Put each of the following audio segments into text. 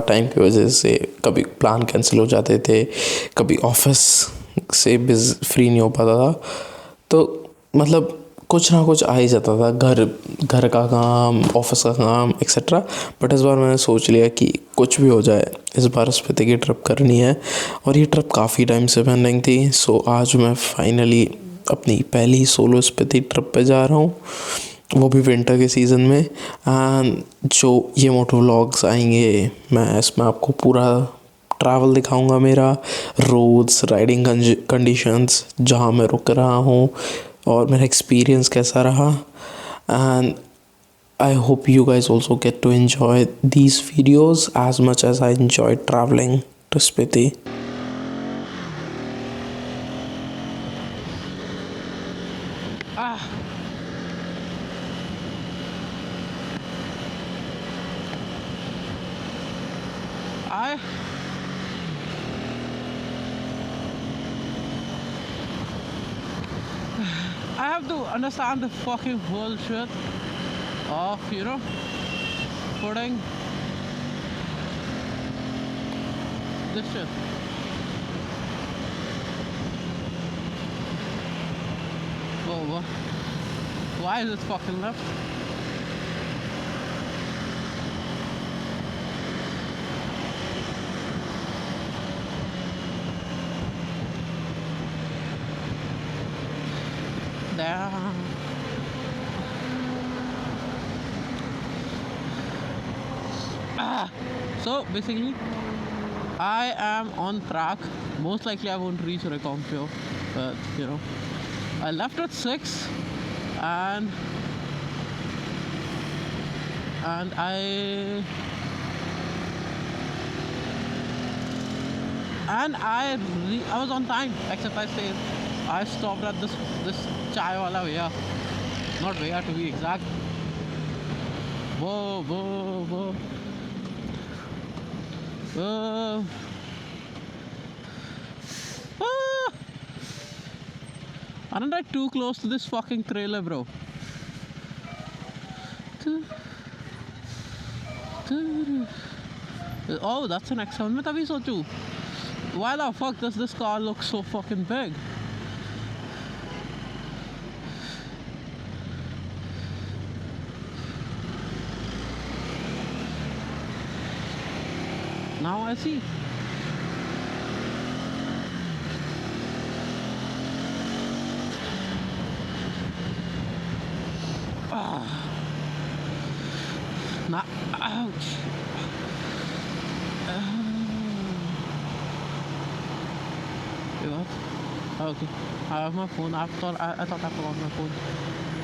Time की वजह से कभी प्लान कैंसिल हो जाते थे, कभी ऑफिस से फ्री नहीं हो पाता था, तो मतलब कुछ ना कुछ आ ही जाता था, घर का काम, ऑफिस का काम एक्सेट्रा। बट इस बार मैंने सोच लिया कि कुछ भी हो जाए, इस बार स्पीति की ट्रिप करनी है। और ये ट्रिप काफ़ी टाइम से पेंडिंग थी, सो आज मैं फाइनली अपनी पहली सोलो स्पीति ट्रिप पे जा रहा हूँ, वो भी विंटर के सीज़न में। एंड जो ये मोटो व्लॉग्स आएंगे, मैं इसमें आपको पूरा ट्रैवल दिखाऊंगा, मेरा रोड्स, राइडिंग कंडीशंस, जहाँ मैं रुक रहा हूँ, और मेरा एक्सपीरियंस कैसा रहा। And I hope you guys also get to enjoy these videos as much as I enjoyed traveling to Spiti. I have to understand the fucking bullshit of, putting this shit. Oh, why is it fucking left? There. So basically, I am on track. Most likely, I won't reach Reconfio, but I left at 6, and I was on time. Except I stopped at this chai wala bhaiya, not bhaiya to be exact. Whoa. Aren't I too close to this fucking trailer, bro? Oh, that's an X7. मैं तभी सोचूं, why the fuck does this car look so fucking big? Now I see. Nah, ouch. Wait, what? Oh, okay. I have my phone. I thought I forgot my phone.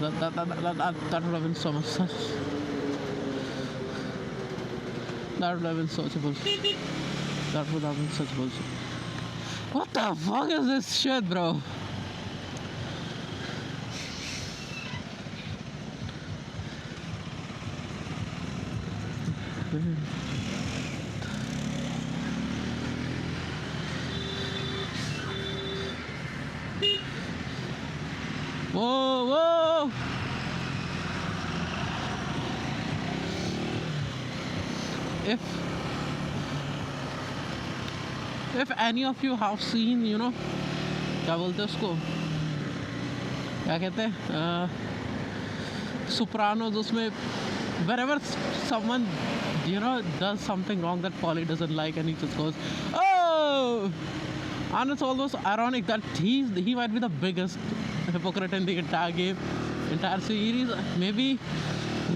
That would have been so much sense. That would have been such a bullshit. That would have been such bullshit. What the fuck is this shit, bro? Whoa! If any of you have seen, क्या बोलते हैं उसको, क्या कहते हैं, Sopranos, उसमें wherever someone does something wrong that Polly doesn't like, and he just goes, oh, and it's almost ironic that he might be the biggest hypocrite in the entire game, entire series. Maybe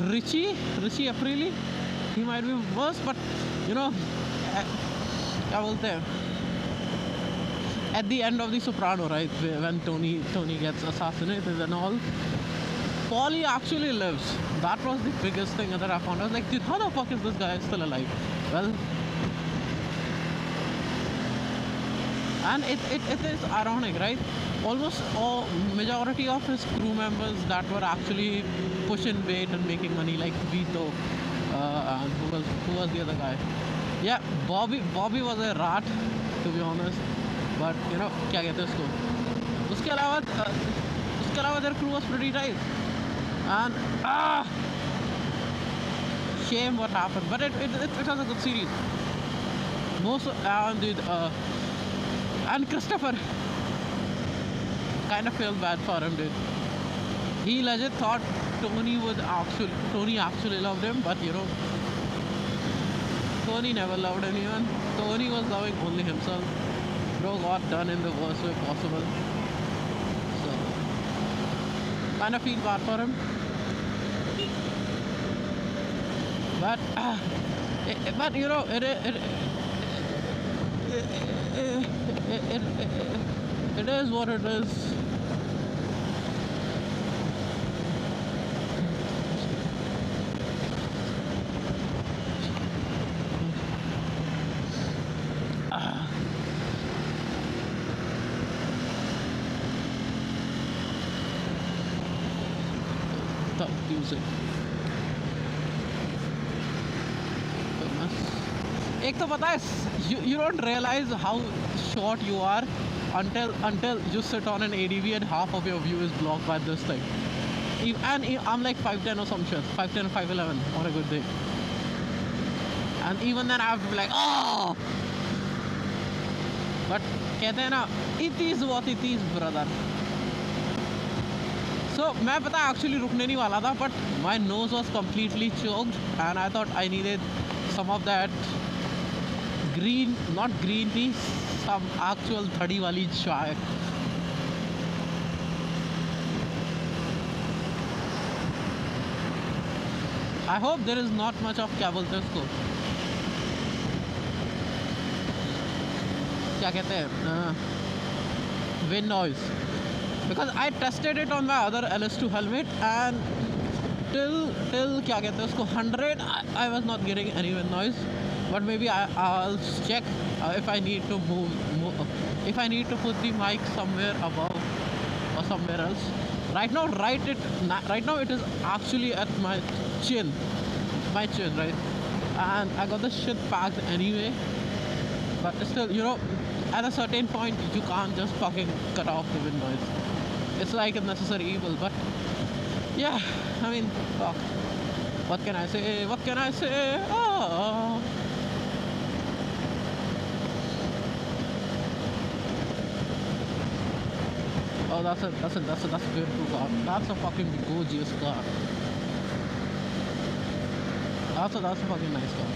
Richie Aprile, he might be worse, but क्या बोलते हैं, at the end of the Soprano, right, when Tony gets assassinated and all, Polly actually lives. That was the biggest thing that I found. I was like, dude, how the fuck is this guy still alive? Well, and it is ironic, right? Almost all majority of his crew members that were actually pushing weight and making money, like Vito, and who was the other guy? Yeah, Bobby was a rat, to be honest. But क्या कहते हैं उसको, उसके अलावा their crew was pretty tight. And shame what happened, but it was a good series. most and Christopher kind of felt bad for him, dude. He legit thought Tony actually loved him, but Tony never loved anyone. Tony was loving only himself. Bro got done in the worst way possible. So kind of feel bad for him. But it is what it is. Tough music. एक तो पता है, you don't realize how short you are until you sit on an ADV and half of your view is blocked by this thing. And I'm like 5'10" or some shit, 5'10", 5'11" on a good day. And even then I have to be like, oh. But कहते हैं ना, it is what it is, brother. So मैं पता actually रुकने नहीं वाला था, but my nose was completely choked and I thought I needed some of that not green tea, some actual thadi wali chai. I hope there is not much of क्या बोलते हैं उसको, क्या कहते हैं, wind noise, because I tested it on my other LS2 helmet and till क्या कहते हैं उसको 100 I was not getting any wind noise. But maybe I'll check if I need to move, if I need to put the mic somewhere above or somewhere else. Right now it is actually at my chin, right? And I got the shit packed anyway. But still, at a certain point you can't just fucking cut off the wind noise. It's like a necessary evil. But yeah, I mean, fuck. What can I say? Oh. Oh, that's a beautiful car. That's a fucking gorgeous car. That's a fucking nice car.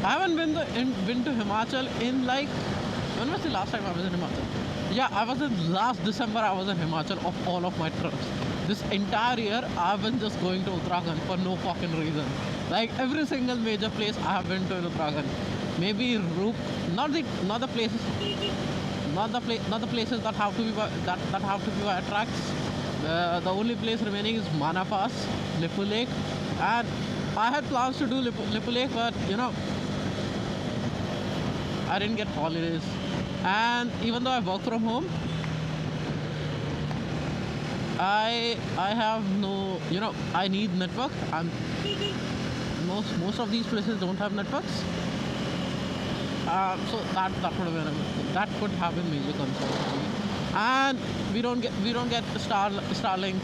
I haven't been to Himachal in like, when was the last time I was in Himachal? Yeah, I was in last December. I was in Himachal of all of my trips. This entire year I've been just going to Uttarakhand for no fucking reason. Like every single major place I have been to in Uttarakhand. Maybe not the places that have to be by tracks. The only place remaining is Mana Pass, Lippu Lake, and I had plans to do Lippu Lake, but I didn't get holidays. And even though I work from home, I have no, I need network, and most of these places don't have networks. So that could have been major concern for me. And we don't get Starlink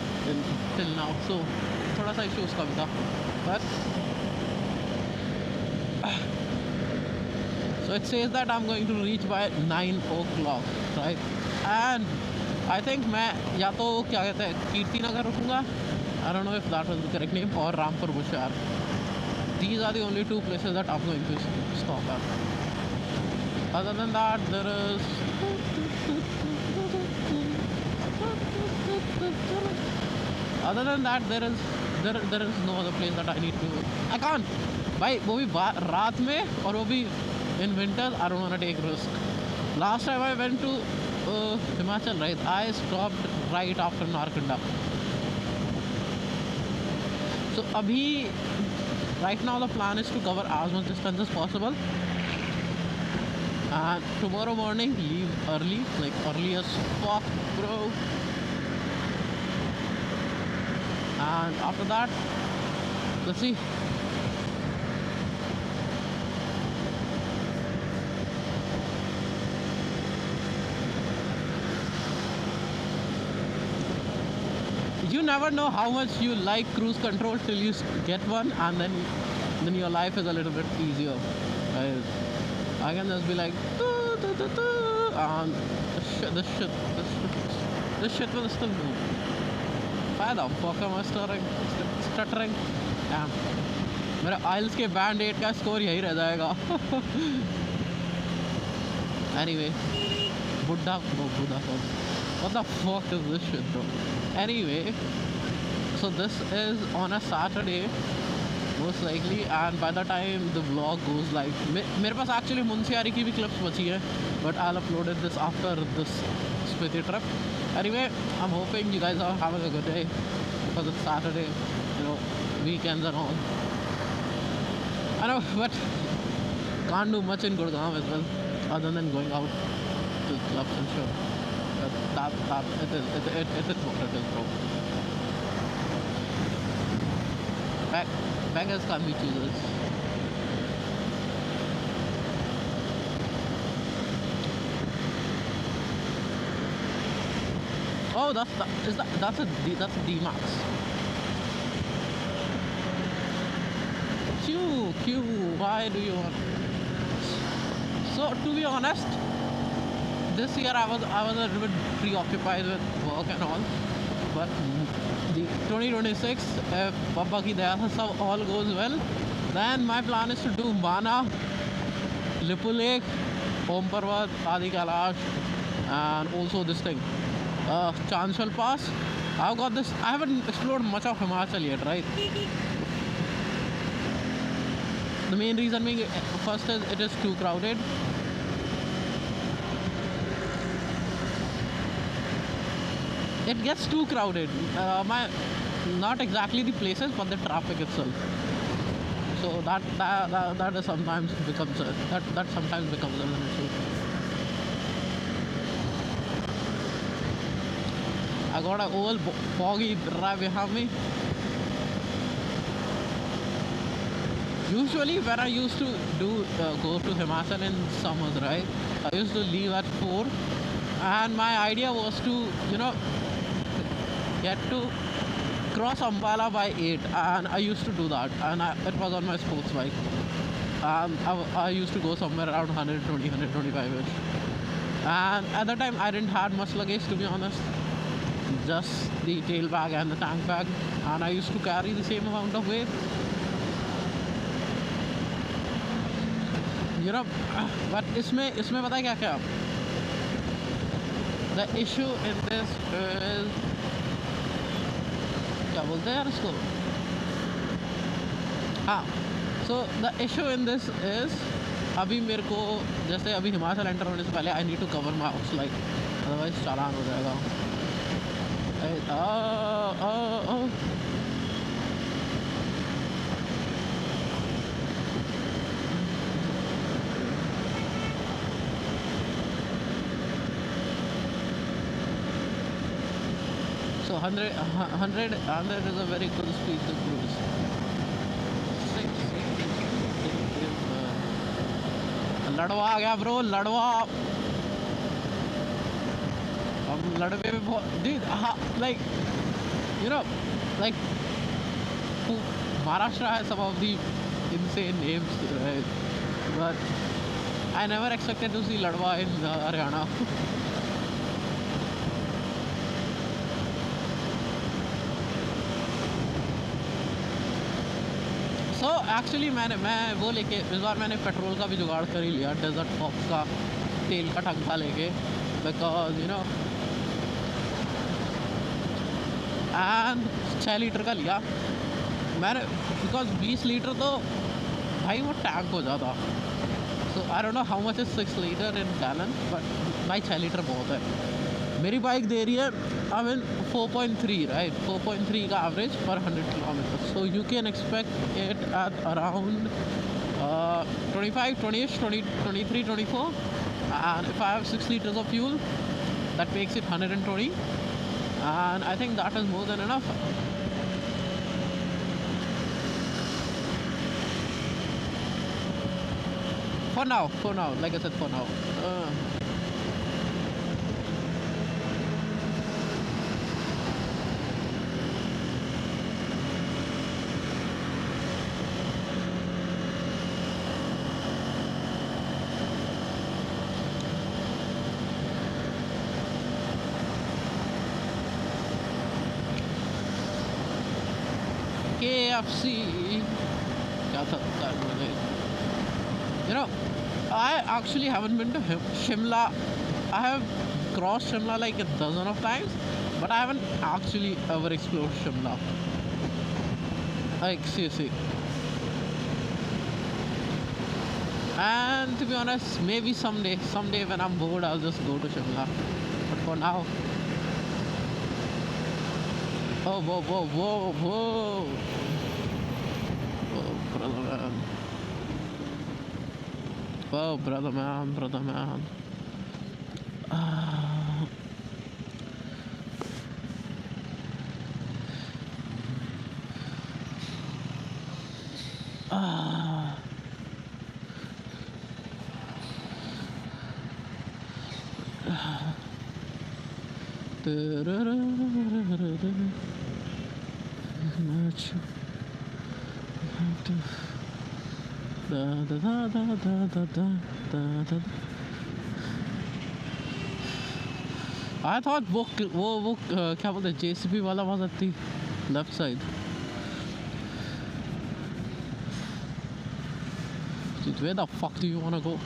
till now, so थोड़ा सा issue उसका भी था. But so it says that I'm going to reach by 9 o'clock, right? And I think मैं या तो क्या कहते हैं कीर्ति नगर रुकूंगा, I don't know if that was the correct name, or Rampur Bushar. These are the only two places that I'm going to stop at. Other than that, there is no other place that I need to. I can't. भाई वो भी रात में और वो भी in winter. I don't want to take risk. Last time I went to Himachal, right, I stopped right after Narkanda. So abhi, right now the plan is to cover as much distance as possible. And tomorrow morning leave early, like early as fuck, bro. And after that, let's see. you never know how much you like cruise control till you get one, and then your life is a little bit easier. Right? I can just be like, "Doo, doo, doo, doo," and this shit will still move. Why the fuck am I stuttering? Damn. मेरा आइल्स के band 8 का score यही रह जाएगा. Anyway, Buddha. What the fuck is this shit, bro? Anyway, so this is on a Saturday, most likely, and by the time the vlog goes live, मेरे पास actually Munsiyari की भी clips बची है, but I'll upload this after this Spiti trip. Anyway, I'm hoping you guys are having a good day because it's Saturday, weekends and all. I know, but can't do much in Gurgaon as well, other than going out to clubs and shit. It is what it is, bro. Beggars can't be choosers. Oh, that's a D-Max. Q, why do you want? So to be honest, this year I was a little bit preoccupied with work and all, but the 2026, if Papa ki daya se sab all goes well, then my plan is to do Mana, Lippu Lake, Om Parvat, Adi Kailash, and also this thing, Chanchal Pass. I've got this. I haven't explored much of Himachal yet, right? The main reason being, first is it is too crowded. It gets too crowded. Not exactly the places, but the traffic itself. So that sometimes becomes an issue. I got an old foggy drive behind me. Usually when I used to go to Himachal in summers, right, I used to leave at 4, and my idea was to get to cross Ambala by 8, and I used to do that, and it was on my sports bike. I used to go somewhere around 120, 125ish, and at that time I didn't have much luggage, to be honest, just the tail bag and the tank bag, and I used to carry the same amount of weight. But इसमें पता है क्या the issue in this is, क्या बोलते हैं यार इसको, so the issue in this is, अभी मेरे को जैसे अभी हिमाचल एंटर होने से पहले I need to cover my like, otherwise चालान हो जाएगा. So 100 is a very good speed to cruise. लड़वा आ गया ब्रो, लड़वा. अब लड़वे में बहुत like Maharashtra has some of the insane names, right? But I never expected to see ladwa in Haryana. So actually मैं वो लेके इस बार मैंने पेट्रोल का भी जुगाड़ कर ही लिया, डेजर्ट फॉक्स का तेल का टंका लेके, बिकॉज एंड 6 लीटर का लिया मैंने, बिकॉज 20 लीटर तो भाई वो टैंक हो जाता. So I don't know how much is 6 litre in gallon, but भाई 6 लीटर बहुत है. मेरी बाइक दे रही है आई मीन 4.3, राइट, 4.3 का एवरेज पर 100 kilometre. So you can expect it at around 25, 20ish, 23, 24. And if I have 6 liters of fuel, that makes it 120. And I think that is more than enough. For now, like I said, for now. KFC. क्या था you know, I actually haven't been to Shimla. I have crossed Shimla like a dozen of times, but I haven't actually ever explored Shimla. Like seriously. And to be honest, maybe someday when I'm bored, I'll just go to Shimla. But for now, oh whoa whoa whoa whoa, oh brother man, oh brother man. Ah, ah. I thought वो क्या बोलते हैं JCB वाला वहाँ थी left side. Dude, where the fuck do you wanna go?